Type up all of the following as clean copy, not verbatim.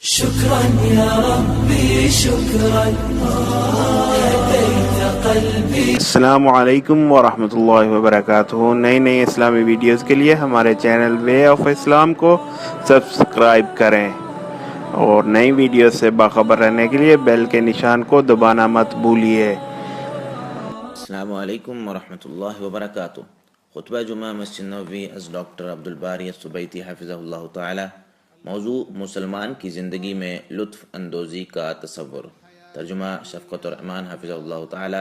شكرا يا ربي شكرا هديت قلبي. السلام علیکم ورحمۃ اللہ وبرکاتہ. نئی اسلامی ویڈیوز کے لیے ہمارے چینل وے آف اسلام کو سبسکرائب کریں اور نئی ویڈیوز سے باخبر رہنے کے لیے بیل کے نشان کو دبانا مت بھولیے. السلام علیکم ورحمۃ اللہ وبرکاتہ. خطبہ جمعہ مسجد نبوی از ڈاکٹر عبدالباری السبیتی حفظہ اللہ تعالی. موضوع مسلمان کی زندگی میں لطف اندوزی کا تصور. ترجمہ شفقت الرحمان حفظہ اللہ تعالی.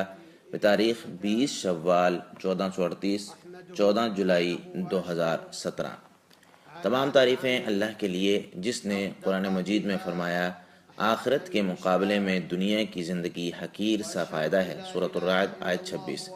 بتاریخ 20 شوال 1438 14 جولائی 2017. تمام تعریفیں اللہ کے لیے جس نے قرآن مجید میں فرمایا آخرت کے مقابلے میں دنیا کی زندگی حقیر سا فائدہ ہے. سورۃ الرعد آیت 26.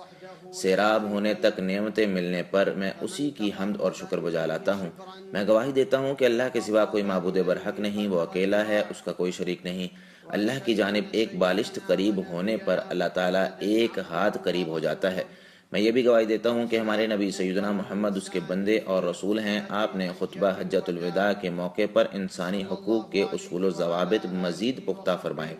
سیراب ہونے تک نعمتیں ملنے پر میں اسی کی حمد اور شکر بجا لاتا ہوں. میں گواہی دیتا ہوں کہ اللہ کے سوا کوئی معبود برحق نہیں، وہ اکیلا ہے، اس کا کوئی شریک نہیں. اللہ کی جانب ایک بالشت قریب ہونے پر اللہ تعالیٰ ایک ہاتھ قریب ہو جاتا ہے. میں یہ بھی گواہی دیتا ہوں کہ ہمارے نبی سیدنا محمد اس کے بندے اور رسول ہیں. آپ نے خطبہ حجۃ الوداع کے موقع پر انسانی حقوق کے اصول و ضوابط مزید پختہ فرمائے.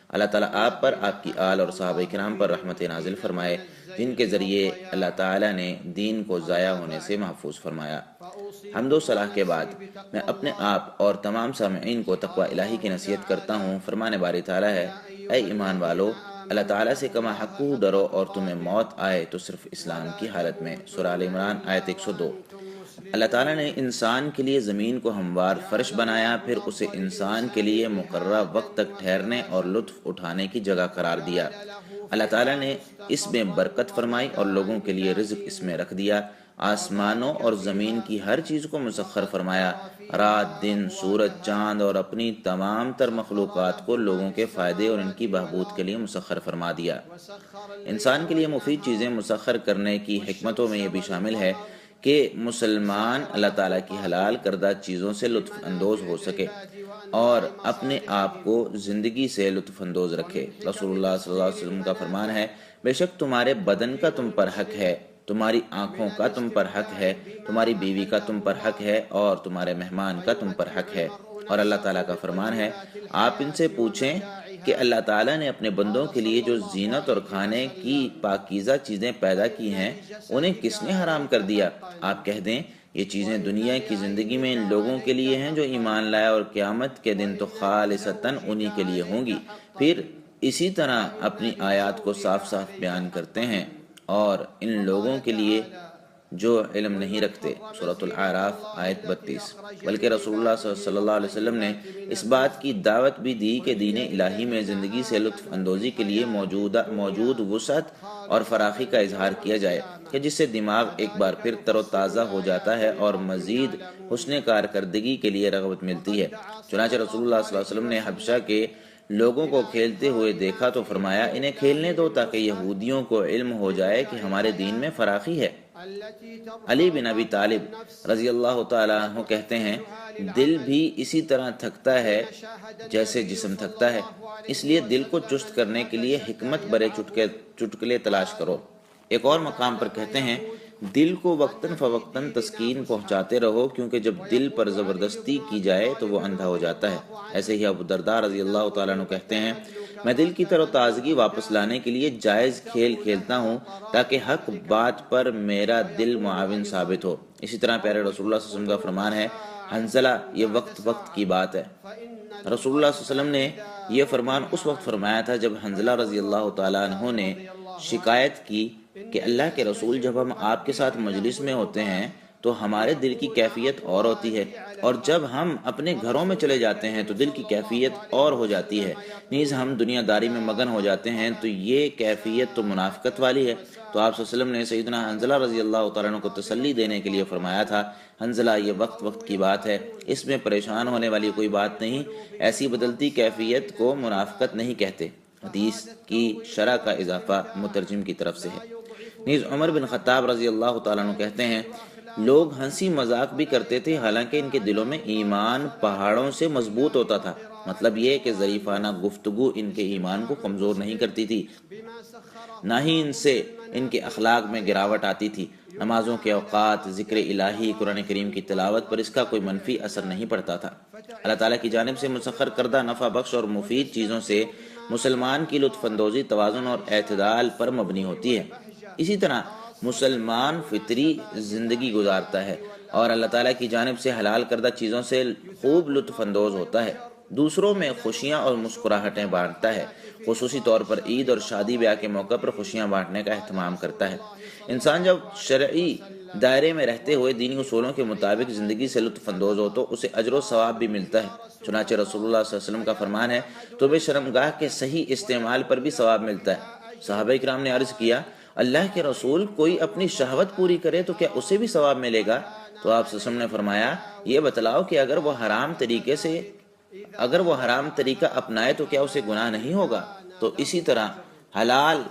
اللہ تعالیٰ آپ پر، آپ کی آل اور صحابہ کرام پر رحمت نازل فرمائے جن کے ذریعے اللہ تعالیٰ نے دین کو ضائع ہونے سے محفوظ فرمایا. حمد و صلاح کے بعد میں اپنے آپ اور تمام سامعین کو تقوی الہی کی نصیحت کرتا ہوں. فرمان باری تعالیٰ ہے، اے ایمان والو، اللہ تعالیٰ سے کما حقو ڈرو اور تمہیں موت آئے تو صرف اسلام کی حالت میں. سورہ آل عمران آیت 102. اللہ تعالیٰ نے انسان کے لیے زمین کو ہموار فرش بنایا، پھر اسے انسان کے لیے مقررہ وقت تک ٹھہرنے اور لطف اٹھانے کی جگہ قرار دیا. اللہ تعالیٰ نے اس میں برکت فرمائی اور لوگوں کے لیے رزق اس میں رکھ دیا. آسمانوں اور زمین کی ہر چیز کو مسخر فرمایا. رات، دن، سورج، چاند اور اپنی تمام تر مخلوقات کو لوگوں کے فائدے اور ان کی بہبود کے لیے مسخر فرما دیا. انسان کے لیے مفید چیزیں مسخر کرنے کی حکمتوں میں یہ بھی شامل ہے کہ مسلمان اللہ تعالیٰ کی حلال کردہ چیزوں سے لطف اندوز ہو سکے اور اپنے آپ کو زندگی سے لطف اندوز رکھے. رسول اللہ صلی اللہ علیہ وسلم کا فرمان ہے، بے شک تمہارے بدن کا تم پر حق ہے، تمہاری آنکھوں کا تم پر حق ہے، تمہاری بیوی کا تم پر حق ہے اور تمہارے مہمان کا تم پر حق ہے. اور اللہ تعالیٰ کا فرمان ہے، آپ ان سے پوچھیں کہ اللہ تعالیٰ نے اپنے بندوں کے لیے جو زینت اور کھانے کی پاکیزہ چیزیں پیدا کی ہیں انہیں کس نے حرام کر دیا؟ آپ کہہ دیں یہ چیزیں دنیا کی زندگی میں ان لوگوں کے لیے ہیں جو ایمان لائے اور قیامت کے دن تو خالصتاً انہی کے لیے ہوں گی. پھر اسی طرح اپنی آیات کو صاف صاف بیان کرتے ہیں اور ان لوگوں کے لیے جو علم نہیں رکھتے. سورۃ الاعراف آیت 32. بلکہ رسول اللہ صلی اللہ علیہ وسلم نے اس بات کی دعوت بھی دی کہ دین الہی میں زندگی سے لطف اندوزی کے لیے موجود وسعت اور فراخی کا اظہار کیا جائے کہ جس سے دماغ ایک بار پھر تر و تازہ ہو جاتا ہے اور مزید حسن کارکردگی کے لیے رغبت ملتی ہے. چنانچہ رسول اللہ صلی اللہ علیہ وسلم نے حبشہ کے لوگوں کو کھیلتے ہوئے دیکھا تو فرمایا انہیں کھیلنے دو تاکہ یہودیوں کو علم ہو جائے کہ ہمارے دین میں فراخی ہے. علی بن ابی طالب رضی اللہ تعالیٰ عنہ کہتے ہیں، دل بھی اسی طرح تھکتا ہے جیسے جسم تھکتا ہے، اس لیے دل کو چست کرنے کے لیے حکمت برے چٹکلے تلاش کرو. ایک اور مقام پر کہتے ہیں، دل کو وقتاً فوقتاً تسکین پہنچاتے رہو کیونکہ جب دل پر زبردستی کی جائے تو وہ اندھا ہو جاتا ہے. ایسے ہی ابو الدرداء رضی اللہ تعالیٰ عنہ کہتے ہیں، میں دل کی تر و تازگی واپس لانے کے لیے جائز کھیل کھیلتا ہوں تاکہ حق بات پر میرا دل معاون ثابت ہو. اسی طرح پیارے رسول اللہ صلی اللہ علیہ وسلم کا فرمان ہے، حنظلہ یہ وقت کی بات ہے. رسول اللہ صلی اللہ علیہ وسلم نے یہ فرمان اس وقت فرمایا تھا جب حنظلہ رضی اللہ تعالیٰ عنہ نے شکایت کی کہ اللہ کے رسول جب ہم آپ کے ساتھ مجلس میں ہوتے ہیں تو ہمارے دل کی کیفیت اور ہوتی ہے اور جب ہم اپنے گھروں میں چلے جاتے ہیں تو دل کی کیفیت اور ہو جاتی ہے. نیز ہم دنیا داری میں مگن ہو جاتے ہیں تو یہ کیفیت تو منافقت والی ہے. تو آپ صلی اللہ علیہ وسلم نے سیدنا حنظلہ رضی اللہ تعالیٰ عنہ کو تسلی دینے کے لیے فرمایا تھا، حنظلہ یہ وقت کی بات ہے، اس میں پریشان ہونے والی کوئی بات نہیں، ایسی بدلتی کیفیت کو منافقت نہیں کہتے. حدیث کی شرح کا اضافہ مترجم کی طرف سے ہے. نیز عمر بن خطاب رضی اللہ تعالیٰ عنہ کہتے ہیں، لوگ ہنسی مذاق بھی کرتے تھے حالانکہ ان کے دلوں میں ایمان پہاڑوں سے مضبوط ہوتا تھا. مطلب یہ کہ ظریفانہ گفتگو ان کے ایمان کو کمزور نہیں کرتی تھی، نہ ہی ان سے ان کے اخلاق میں گراوٹ آتی تھی۔ نمازوں کے اوقات، ذکر الہی، قرآن کریم کی تلاوت پر اس کا کوئی منفی اثر نہیں پڑتا تھا۔ اللہ تعالیٰ کی جانب سے مسخر کردہ نفع بخش اور مفید چیزوں سے مسلمان کی لطف اندوزی توازن اور اعتدال پر مبنی ہوتی ہے۔ اسی طرح مسلمان فطری زندگی گزارتا ہے اور اللہ تعالیٰ کی جانب سے حلال کردہ چیزوں سے خوب لطف اندوز ہوتا ہے، دوسروں میں خوشیاں اور مسکراہٹیں بانٹتا ہے، خصوصی طور پر عید اور شادی بیاہ کے موقع پر خوشیاں بانٹنے کا اہتمام کرتا ہے۔ انسان جب شرعی دائرے میں رہتے ہوئے دینی اصولوں کے مطابق زندگی سے لطف اندوز ہو تو اسے اجر و ثواب بھی ملتا ہے۔ چنانچہ رسول اللہ صلی اللہ علیہ وسلم کا فرمان ہے، تمہیں شرمگاہ کے صحیح استعمال پر بھی ثواب ملتا ہے۔ صحابہ کرام نے عرض کیا، اللہ کے رسول، کوئی اپنی شہوت پوری کرے تو کیا اسے بھی ثواب ملے گا؟ تو آپ صلی اللہ علیہ وسلم نے فرمایا، یہ بتلاؤ کہ اگر وہ حرام طریقہ اپنائے تو کیا اسے گناہ نہیں ہوگا؟ تو اسی طرح حلال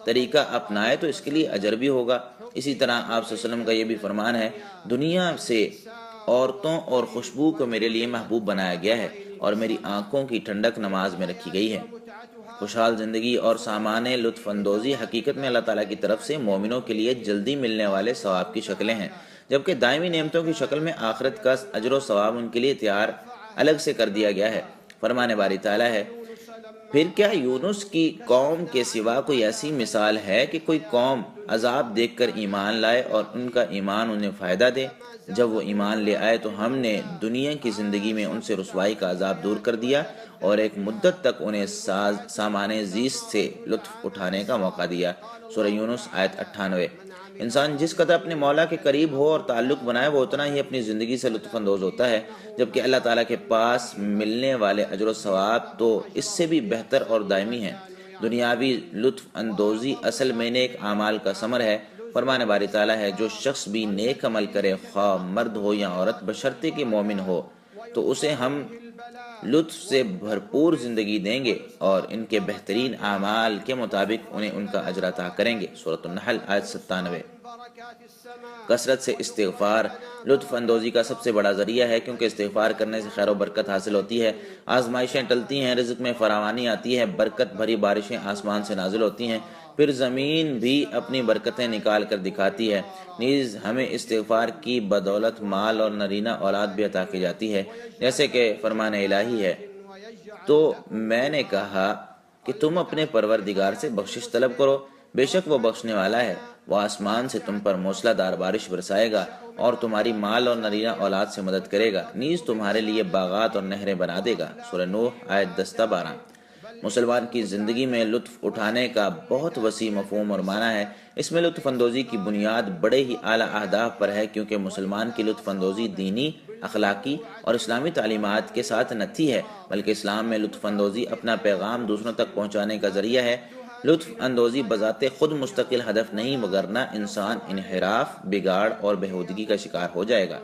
طریقہ اپنائے تو اس کے لیے اجر بھی ہوگا۔ اسی طرح آپ صلی اللہ علیہ وسلم کا یہ بھی فرمان ہے، دنیا سے عورتوں اور خوشبو کو میرے لیے محبوب بنایا گیا ہے اور میری آنکھوں کی ٹھنڈک نماز میں رکھی گئی ہے۔ خوشحال زندگی اور سامان لطف اندوزی حقیقت میں اللہ تعالیٰ کی طرف سے مومنوں کے لیے جلدی ملنے والے ثواب کی شکلیں ہیں، جبکہ دائمی نعمتوں کی شکل میں آخرت کا اجر و ثواب ان کے لیے تیار الگ سے کر دیا گیا ہے۔ فرمان باری تعالیٰ ہے، پھر کیا یونس کی قوم کے سوا کوئی ایسی مثال ہے کہ کوئی قوم عذاب دیکھ کر ایمان لائے اور ان کا ایمان انہیں فائدہ دے؟ جب وہ ایمان لے آئے تو ہم نے دنیا کی زندگی میں ان سے رسوائی کا عذاب دور کر دیا اور ایک مدت تک انہیں سامان زیست سے لطف اٹھانے کا موقع دیا۔ سورہ یونس آیت 98۔ انسان جس قدر اپنے مولا کے قریب ہو اور تعلق بنائے وہ اتنا ہی اپنی زندگی سے لطف اندوز ہوتا ہے، جبکہ اللہ تعالیٰ کے پاس ملنے والے اجر و ثواب تو اس سے بھی بہتر اور دائمی ہیں۔ دنیاوی لطف اندوزی اصل میں نیک اعمال کا ثمر ہے۔ فرمان باری تعالیٰ ہے، جو شخص بھی نیک عمل کرے، خواہ مرد ہو یا عورت، بشرطے کہ مومن ہو، تو اسے ہم لطف سے بھرپور زندگی دیں گے اور ان کے بہترین اعمال کے مطابق انہیں ان کا اجر عطا کریں گے۔ سورۃ النحل آیت 97۔ کثرت سے استغفار لطف اندوزی کا سب سے بڑا ذریعہ ہے، کیونکہ استغفار کرنے سے خیر و برکت حاصل ہوتی ہے، آزمائشیں ٹلتی ہیں، رزق میں فراوانی آتی ہے، برکت بھری بارشیں آسمان سے نازل ہوتی ہیں، پھر زمین بھی اپنی برکتیں نکال کر دکھاتی ہے، نیز ہمیں استغفار کی بدولت مال اور نرینہ اولاد بھی عطا کی جاتی ہے، جیسے کہ فرمان الہی ہے، تو میں نے کہا کہ تم اپنے پروردگار سے بخشش طلب کرو، بے شک وہ بخشنے والا ہے، وہ آسمان سے تم پر موسلا دار بارش برسائے گا اور تمہاری مال اور نرینہ اولاد سے مدد کرے گا، نیز تمہارے لیے باغات اور نہریں بنا دے گا۔ سورہ نوح آیت 10-12۔ مسلمان کی زندگی میں لطف اٹھانے کا بہت وسیع مفہوم اور معنی ہے۔ اس میں لطف اندوزی کی بنیاد بڑے ہی اعلیٰ اہداف پر ہے، کیونکہ مسلمان کی لطف اندوزی دینی، اخلاقی اور اسلامی تعلیمات کے ساتھ نتھی ہے، بلکہ اسلام میں لطف اندوزی اپنا پیغام دوسروں تک پہنچانے کا ذریعہ ہے۔ لطف اندوزی بذات خود مستقل ہدف نہیں، مگرنہ انسان انحراف، بگاڑ اور بےہودگی کا شکار ہو جائے گا۔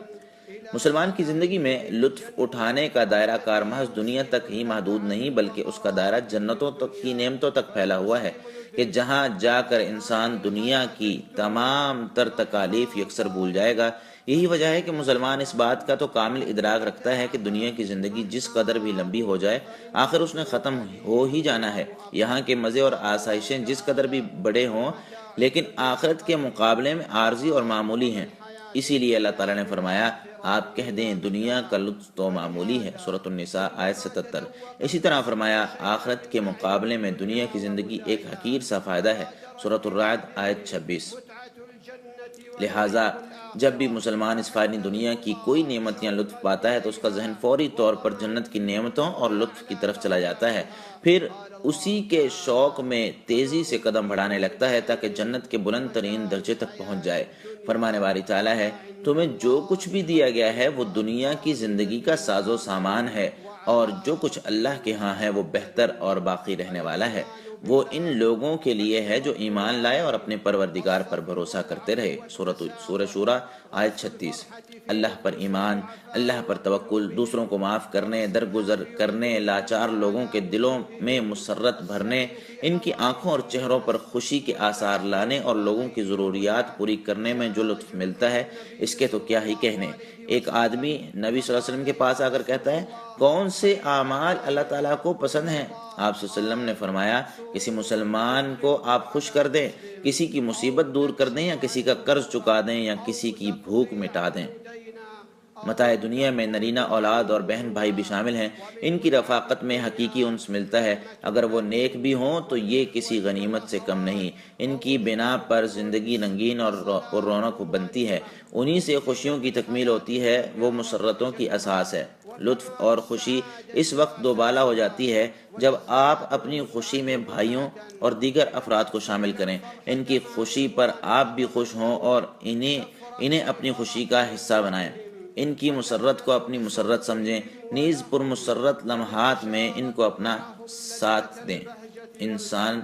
مسلمان کی زندگی میں لطف اٹھانے کا دائرہ کار محض دنیا تک ہی محدود نہیں، بلکہ اس کا دائرہ جنتوں تک کی نعمتوں تک پھیلا ہوا ہے، کہ جہاں جا کر انسان دنیا کی تمام تر تکالیف یکسر بھول جائے گا۔ یہی وجہ ہے کہ مسلمان اس بات کا تو کامل ادراک رکھتا ہے کہ دنیا کی زندگی جس قدر بھی لمبی ہو جائے، آخر اس نے ختم ہو ہی جانا ہے۔ یہاں کے مزے اور آسائشیں جس قدر بھی بڑے ہوں، لیکن آخرت کے مقابلے میں عارضی اور معمولی ہیں۔ اسی لیے اللہ تعالیٰ نے فرمایا، آپ کہہ دیں دنیا کا لطف تو معمولی ہے۔ سورۃ النساء آیت 77۔ اسی طرح فرمایا، آخرت کے مقابلے میں دنیا کی زندگی ایک حقیر سا فائدہ ہے۔ سورۃ الرعد آیت 26۔ لہٰذا جب بھی مسلمان اس فانی دنیا کی کوئی نعمت یا لطف پاتا ہے تو اس کا ذہن فوری طور پر جنت کی نعمتوں اور لطف کی طرف چلا جاتا ہے، پھر اسی کے شوق میں تیزی سے قدم بڑھانے لگتا ہے تاکہ جنت کے بلند ترین درجے تک پہنچ جائے۔ فرمان باری تعالیٰ ہے، تمہیں جو کچھ بھی دیا گیا ہے وہ دنیا کی زندگی کا ساز و سامان ہے، اور جو کچھ اللہ کے ہاں ہے وہ بہتر اور باقی رہنے والا ہے۔ وہ ان لوگوں کے لیے ہے جو ایمان لائے اور اپنے پروردگار پر بھروسہ کرتے رہے۔ سورہ شورى آیت 36۔ اللہ پر ایمان، اللہ پر توکل، دوسروں کو معاف کرنے، درگزر کرنے، لاچار لوگوں کے دلوں میں مسرت بھرنے، ان کی آنکھوں اور چہروں پر خوشی کے آثار لانے اور لوگوں کی ضروریات پوری کرنے میں جو لطف ملتا ہے، اس کے تو کیا ہی کہنے۔ ایک آدمی نبی صلی اللہ علیہ وسلم کے پاس آ کر کہتا ہے کون سے اعمال اللہ تعالیٰ کو پسند ہیں؟ آپ صلی اللہ علیہ وسلم نے فرمایا کسی مسلمان کو آپ خوش کر دیں، کسی کی مصیبت دور کر دیں، یا کسی کا قرض چکا دیں، یا کسی کی بھوک مٹا دیں۔ متاع دنیا میں نرینہ اولاد اور بہن بھائی بھی شامل ہیں، ان کی رفاقت میں حقیقی انس ملتا ہے، اگر وہ نیک بھی ہوں تو یہ کسی غنیمت سے کم نہیں، ان کی بنا پر زندگی رنگین اور رونق بنتی ہے، انہی سے خوشیوں کی تکمیل ہوتی ہے، وہ مسرتوں کی اساس ہے۔ لطف اور خوشی اس وقت دوبالا ہو جاتی ہے جب آپ اپنی خوشی میں بھائیوں اور دیگر افراد کو شامل کریں، ان کی خوشی پر آپ بھی خوش ہوں اور انہیں اپنی خوشی کا حصہ بنائیں، ان کی مسرت کو اپنی مسرت سمجھیں، نیز پرمسرت لمحات میں ان کو اپنا ساتھ دیں۔ انسان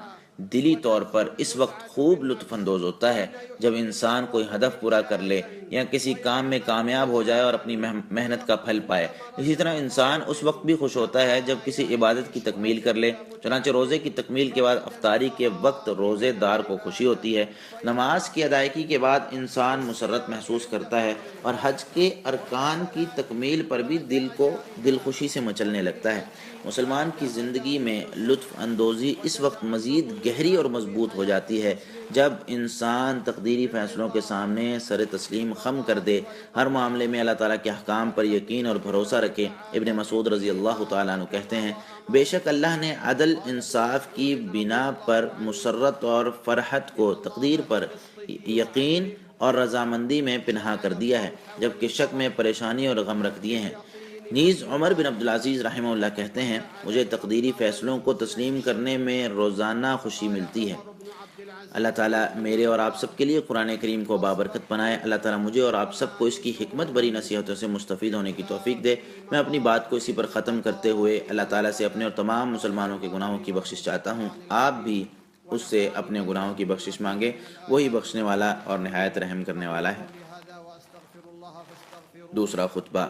دلی طور پر اس وقت خوب لطف اندوز ہوتا ہے جب انسان کوئی ہدف پورا کر لے یا کسی کام میں کامیاب ہو جائے اور اپنی محنت کا پھل پائے۔ اسی طرح انسان اس وقت بھی خوش ہوتا ہے جب کسی عبادت کی تکمیل کر لے، چنانچہ روزے کی تکمیل کے بعد افطاری کے وقت روزے دار کو خوشی ہوتی ہے، نماز کی ادائیگی کے بعد انسان مسرت محسوس کرتا ہے، اور حج کے ارکان کی تکمیل پر بھی دل کو دل خوشی سے مچلنے لگتا ہے۔ مسلمان کی زندگی میں لطف اندوزی اس وقت مزید گہری اور مضبوط ہو جاتی ہے جب انسان تقدیری فیصلوں کے سامنے سر تسلیم خم کر دے، ہر معاملے میں اللہ تعالیٰ کے احکام پر یقین اور بھروسہ رکھے۔ ابن مسعود رضی اللہ تعالیٰ عنہ کہتے ہیں بے شک اللہ نے عدل انصاف کی بنا پر مسرت اور فرحت کو تقدیر پر یقین اور رضامندی میں پنہا کر دیا ہے، جبکہ شک میں پریشانی اور غم رکھ دیے ہیں۔ نیز عمر بن عبدالعزیز رحمہ اللہ کہتے ہیں مجھے تقدیری فیصلوں کو تسلیم کرنے میں روزانہ خوشی ملتی ہے۔ اللہ تعالیٰ میرے اور آپ سب کے لیے قرآن کریم کو بابرکت بنائے۔ اللہ تعالیٰ مجھے اور آپ سب کو اس کی حکمت بری نصیحتوں سے مستفید ہونے کی توفیق دے۔ میں اپنی بات کو اسی پر ختم کرتے ہوئے اللہ تعالیٰ سے اپنے اور تمام مسلمانوں کے گناہوں کی بخشش چاہتا ہوں۔ آپ بھی اس سے اپنے گناہوں کی بخشش مانگے، وہی بخشنے والا اور نہایت رحم کرنے والا ہے۔ دوسرا خطبہ۔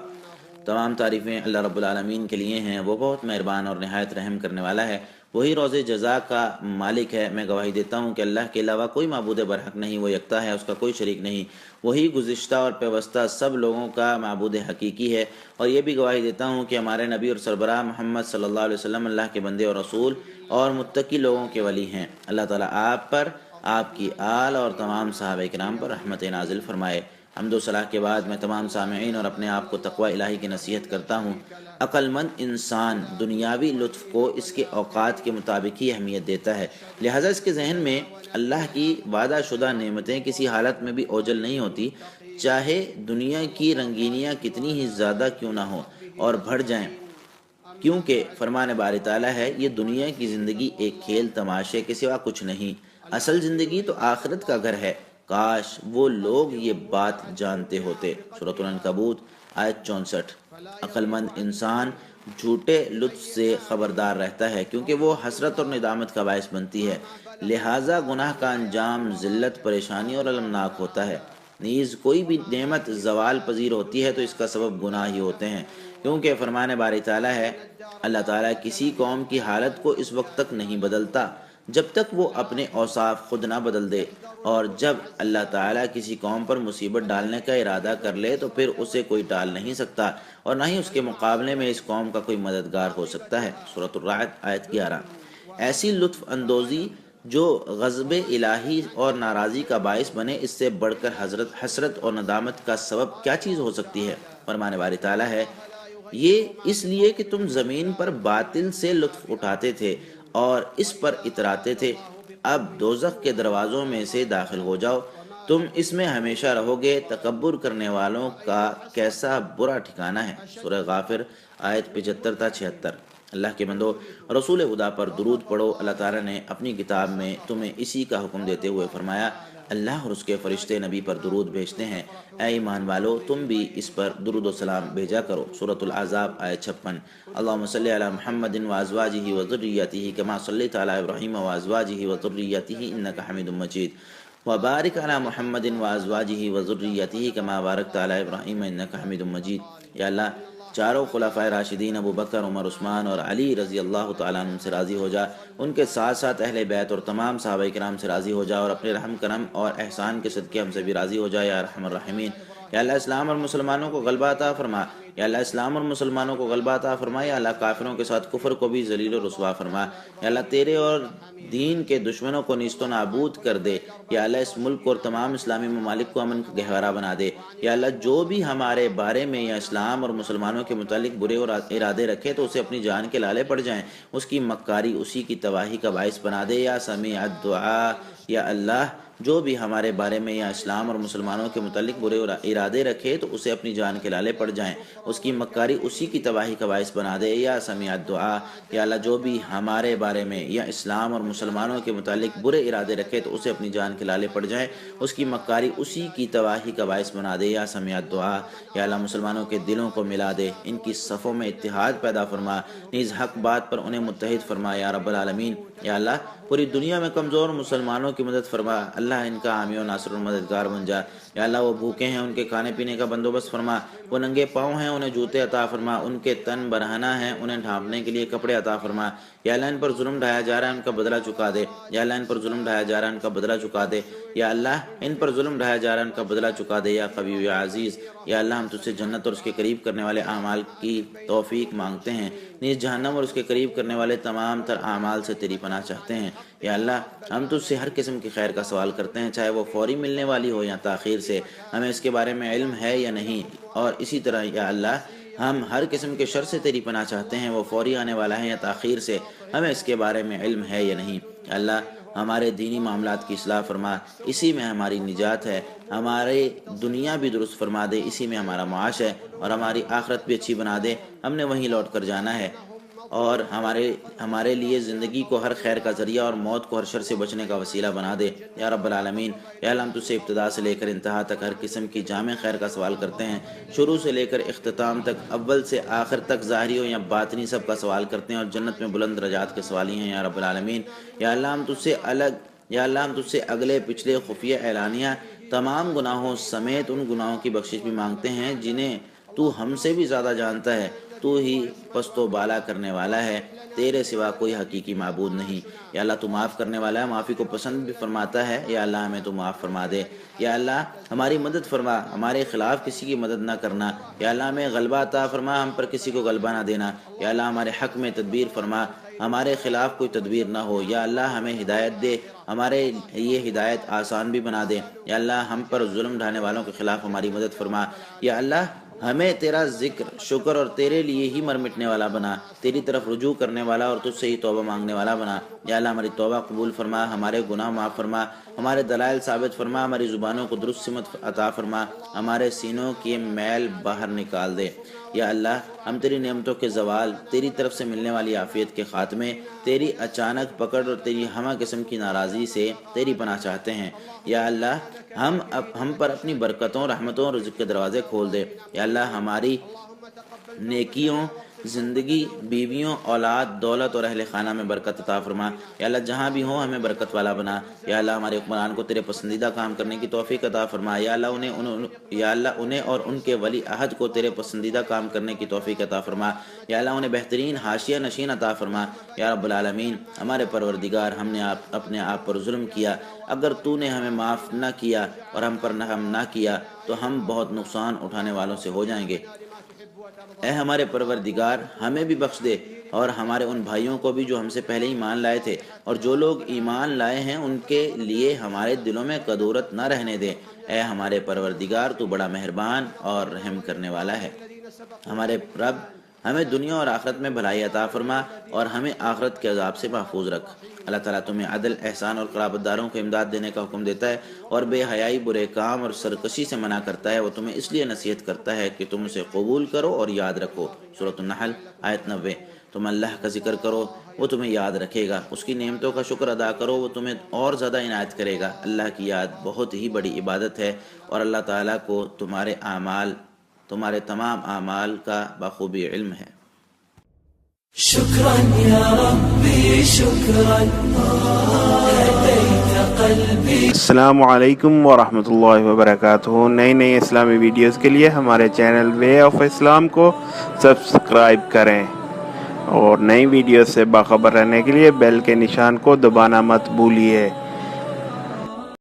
تمام تعریفیں اللہ رب العالمین کے لیے ہیں، وہ بہت مہربان اور نہایت رحم کرنے والا ہے، وہی روز جزا کا مالک ہے۔ میں گواہی دیتا ہوں کہ اللہ کے علاوہ کوئی معبود برحق نہیں، وہ یکتا ہے، اس کا کوئی شریک نہیں، وہی گزشتہ اور پیوستہ سب لوگوں کا معبود حقیقی ہے، اور یہ بھی گواہی دیتا ہوں کہ ہمارے نبی اور سربراہ محمد صلی اللہ علیہ وسلم اللہ کے بندے اور رسول اور متقی لوگوں کے ولی ہیں۔ اللہ تعالیٰ آپ پر، آپ کی آل اور تمام صحابہ کرام پر رحمت نازل فرمائے۔ حمد و صلاح کے بعد میں تمام سامعین اور اپنے آپ کو تقوی الہی کی نصیحت کرتا ہوں۔ عقل مند انسان دنیاوی لطف کو اس کے اوقات کے مطابق ہی اہمیت دیتا ہے، لہذا اس کے ذہن میں اللہ کی وعدہ شدہ نعمتیں کسی حالت میں بھی اوجل نہیں ہوتی، چاہے دنیا کی رنگینیاں کتنی ہی زیادہ کیوں نہ ہوں اور بڑھ جائیں، کیونکہ فرمان باری تعالیٰ ہے یہ دنیا کی زندگی ایک کھیل تماشے کے سوا کچھ نہیں، اصل زندگی تو آخرت کا گھر ہے، کاش وہ لوگ یہ بات جانتے ہوتے۔ سورۃ العنکبوت آیت 64۔ عقل مند انسان جھوٹے لطف سے خبردار رہتا ہے کیونکہ وہ حسرت اور ندامت کا باعث بنتی ہے، لہٰذا گناہ کا انجام ذلت، پریشانی اور المناک ہوتا ہے۔ نیز کوئی بھی نعمت زوال پذیر ہوتی ہے تو اس کا سبب گناہ ہی ہوتے ہیں، کیونکہ فرمان باری تعالیٰ ہے اللہ تعالیٰ کسی قوم کی حالت کو اس وقت تک نہیں بدلتا جب تک وہ اپنے اوصاف خود نہ بدل دے، اور جب اللہ تعالیٰ کسی قوم پر مصیبت ڈالنے کا ارادہ کر لے تو پھر اسے کوئی ٹال نہیں سکتا، اور نہ ہی اس کے مقابلے میں اس قوم کا کوئی مددگار ہو سکتا ہے۔ سورۃ الرعد آیت 11۔ ایسی لطف اندوزی جو غضب الہی اور ناراضی کا باعث بنے، اس سے بڑھ کر حسرت اور ندامت کا سبب کیا چیز ہو سکتی ہے؟ فرمان باری تعالیٰ ہے یہ اس لیے کہ تم زمین پر باطل سے لطف اٹھاتے تھے اور اس پر اتراتے تھے، اب دوزخ کے دروازوں میں سے داخل ہو جاؤ، تم اس میں ہمیشہ رہو گے، تکبر کرنے والوں کا کیسا برا ٹھکانہ ہے۔ سورہ غافر آیت 75 تا 76۔ اللہ کے بندو، رسول خدا پر درود پڑھو۔ اللہ تعالیٰ نے اپنی کتاب میں تمہیں اسی کا حکم دیتے ہوئے فرمایا اللہ اور اس کے فرشتے نبی پر درود بھیجتے ہیں، اے ایمان والو تم بھی اس پر درود و سلام بھیجا کرو۔ سورۃ الاحزاب آیت 56۔ اللہم صلی علی محمد وازواجہ وذریتہ کما صلیت علی ابراہیم وازواجہ وذریتہ انک حمید مجید وبارک علی محمد وازواجہ وذریتہ کما بارکت علی ابراہیم انک حمید مجید۔ یا اللہ چاروں خلفائے راشدین ابو بکر، عمر، عثمان اور علی رضی اللہ تعالیٰ عنہ سے راضی ہو جا، ان کے ساتھ ساتھ اہل بیت اور تمام صحابہ کرام سے راضی ہو جا، اور اپنے رحم کرم اور احسان کے صدقے ہم سے بھی راضی ہو جا یا ارحم الراحمین۔ یا اللہ اسلام اور مسلمانوں کو غلبہ عطا فرما، یا اللہ اسلام اور مسلمانوں کو غلبہ عطا فرما، یا اللہ کافروں کے ساتھ کفر کو بھی ذلیل و رسوا فرما، یا اللہ تیرے اور دین کے دشمنوں کو نیست و نابود کر دے، یا اللہ اس ملک کو اور تمام اسلامی ممالک کو امن کا گہوارہ بنا دے، یا اللہ جو بھی ہمارے بارے میں یا اسلام اور مسلمانوں کے متعلق برے اور ارادے رکھے تو اسے اپنی جان کے لالے پڑ جائیں، اس کی مکاری اسی کی تباہی کا باعث بنا دے یا سمیع الدعا۔ یا اللہ جو بھی ہمارے بارے میں یا اسلام اور مسلمانوں کے متعلق برے ارادے رکھے تو اسے اپنی جان کے لالے پڑ جائیں، اس کی مکاری اسی کی تباہی کا باعث بنا دے یا سمیع الدعا۔ یا اللہ جو بھی ہمارے بارے میں یا اسلام اور مسلمانوں کے متعلق برے ارادے رکھے تو اسے اپنی جان کے لالے پڑ جائیں، اس کی مکاری اسی کی تباہی کا باعث بنا دے یا سمیع الدعا۔ یا اللہ مسلمانوں کے دلوں کو ملا دے، ان کی صفوں میں اتحاد پیدا فرما، نیز حق بات پر انہیں متحد فرما یا رب العالمین۔ یا اللہ پوری دنیا میں کمزور مسلمانوں کی مدد فرما، اللہ ان کا حامی و ناصر و مددگار بن جا۔ یا اللہ وہ بھوکے ہیں ان کے کھانے پینے کا بندوبست فرما، وہ ننگے پاؤں ہیں انہیں جوتے عطا فرما، ان کے تن برہنہ ہیں انہیں ڈھانپنے کے لیے کپڑے عطا فرما۔ یا اللہ ان پر ظلم ڈھایا جا رہا ہے ان کا بدلہ چکا دے، یا اللہ ان پر ظلم ڈھایا جا رہا ہے ان کا بدلہ چکا دے، یا اللہ ان پر ظلم ڈھایا جا رہا ہے ان کا بدلہ چکا دے یا قوی یا عزیز۔ یا اللہ ہم تجھ سے جنت اور اس کے قریب کرنے والے اعمال کی توفیق مانگتے ہیں، نیز جہنم اور اس کے قریب کرنے والے تمام تر اعمال سے تیری پناہ چاہتے ہیں۔ یا اللہ ہم تجھ سے ہر قسم کی خیر کا سوال کرتے ہیں، چاہے وہ فوری ملنے والی ہو یا تاخیر سے، ہمیں اس کے بارے میں علم ہے یا نہیں، اور اسی طرح یا اللہ ہم ہر قسم کے شر سے تیری پناہ چاہتے ہیں، وہ فوری آنے والا ہے یا تاخیر سے، ہمیں اس کے بارے میں علم ہے یا نہیں۔ اللہ ہمارے دینی معاملات کی اصلاح فرما، اسی میں ہماری نجات ہے، ہمارے دنیا بھی درست فرما دے، اسی میں ہمارا معاش ہے، اور ہماری آخرت بھی اچھی بنا دے، ہم نے وہیں لوٹ کر جانا ہے، اور ہمارے لیے زندگی کو ہر خیر کا ذریعہ اور موت کو ہر شر سے بچنے کا وسیلہ بنا دے یا رب العالمین۔ یا اللہ ہم تجھ سے ابتدا سے لے کر انتہا تک ہر قسم کی جامع خیر کا سوال کرتے ہیں، شروع سے لے کر اختتام تک، اول سے آخر تک، ظاہری ہو یا باطنی سب کا سوال کرتے ہیں، اور جنت میں بلند درجات کے سوالی ہیں یا رب العالمین۔ یا اللہ ہم تجھ سے اگلے پچھلے خفیہ اعلانیہ تمام گناہوں سمیت ان گناہوں کی بخشش بھی مانگتے ہیں جنہیں تو ہم سے بھی زیادہ جانتا ہے، تو ہی پست و بالا کرنے والا ہے، تیرے سوا کوئی حقیقی معبود نہیں۔ یا اللہ تو معاف کرنے والا ہے، معافی کو پسند بھی فرماتا ہے، یا اللہ ہمیں تو معاف فرما دے۔ یا اللہ ہماری مدد فرما، ہمارے خلاف کسی کی مدد نہ کرنا، یا اللہ ہمیں غلبہ عطا فرما، ہم پر کسی کو غلبہ نہ دینا، یا اللہ ہمارے حق میں تدبیر فرما، ہمارے خلاف کوئی تدبیر نہ ہو، یا اللہ ہمیں ہدایت دے، ہمارے یہ ہدایت آسان بھی بنا دے، یا اللہ ہم پر ظلم ڈھانے والوں کے خلاف ہماری مدد فرما، یا اللہ ہمیں تیرا ذکر شکر اور تیرے لیے ہی مر مٹنے والا بنا، تیری طرف رجوع کرنے والا اور تجھ سے ہی توبہ مانگنے والا بنا۔ یا اللہ ہماری توبہ قبول فرما، ہمارے گناہ معاف فرما، ہمارے دلائل ثابت فرما، ہماری زبانوں کو درست سمت عطا فرما، ہمارے سینوں کی میل باہر نکال دے۔ یا اللہ ہم تیری نعمتوں کے زوال، تیری طرف سے ملنے والی عافیت کے خاتمے، تیری اچانک پکڑ اور تیری ہمہ قسم کی ناراضی سے تیری پناہ چاہتے ہیں۔ یا اللہ ہم پر اپنی برکتوں، رحمتوں اور رزق کے دروازے کھول دے۔ یا اللہ ہماری نیکیوں، زندگی، بیویوں، اولاد، دولت اور اہل خانہ میں برکت عطا فرما۔ یا اللہ جہاں بھی ہوں ہمیں برکت والا بنا۔ یا اللہ ہمارے حکمران کو تیرے پسندیدہ کام کرنے کی توفیق عطا فرما۔ یا اللہ انہیں اور ان کے ولی عہد کو تیرے پسندیدہ کام کرنے کی توفیق عطا فرما۔ یا اللہ انہیں بہترین حاشیہ نشین عطا فرما یا رب العالمین۔ ہمارے پروردگار ہم نے اپنے آپ پر ظلم کیا، اگر تو نے ہمیں معاف نہ کیا اور ہم پر رحم نہ کیا تو ہم بہت نقصان اٹھانے والوں سے ہو جائیں گے۔ اے ہمارے پروردگار ہمیں بھی بخش دے اور ہمارے ان بھائیوں کو بھی جو ہم سے پہلے ایمان لائے تھے، اور جو لوگ ایمان لائے ہیں ان کے لیے ہمارے دلوں میں کدورت نہ رہنے دے۔ اے ہمارے پروردگار تو بڑا مہربان اور رحم کرنے والا ہے۔ ہمارے رب ہمیں دنیا اور آخرت میں بھلائی عطا فرما اور ہمیں آخرت کے عذاب سے محفوظ رکھ۔ اللہ تعالیٰ تمہیں عدل، احسان اور قرابت داروں کو امداد دینے کا حکم دیتا ہے اور بے حیائی، برے کام اور سرکشی سے منع کرتا ہے۔ وہ تمہیں اس لیے نصیحت کرتا ہے کہ تم اسے قبول کرو اور یاد رکھو۔ سورۃ النحل آیت 90۔ تم اللہ کا ذکر کرو، وہ تمہیں یاد رکھے گا، اس کی نعمتوں کا شکر ادا کرو، وہ تمہیں اور زیادہ عنایت کرے گا۔ اللہ کی یاد بہت ہی بڑی عبادت ہے اور اللہ تعالیٰ کو تمہارے تمام اعمال کا بخوبی علم ہے۔ شكرا يا ربي شكرا هديت قلبي۔ السلام علیکم ورحمۃ اللہ وبرکاتہ۔ نئی اسلامی ویڈیوز کے لیے ہمارے چینل وے آف اسلام کو سبسکرائب کریں اور نئی ویڈیوز سے باخبر رہنے کے لیے بیل کے نشان کو دبانا مت بھولیے۔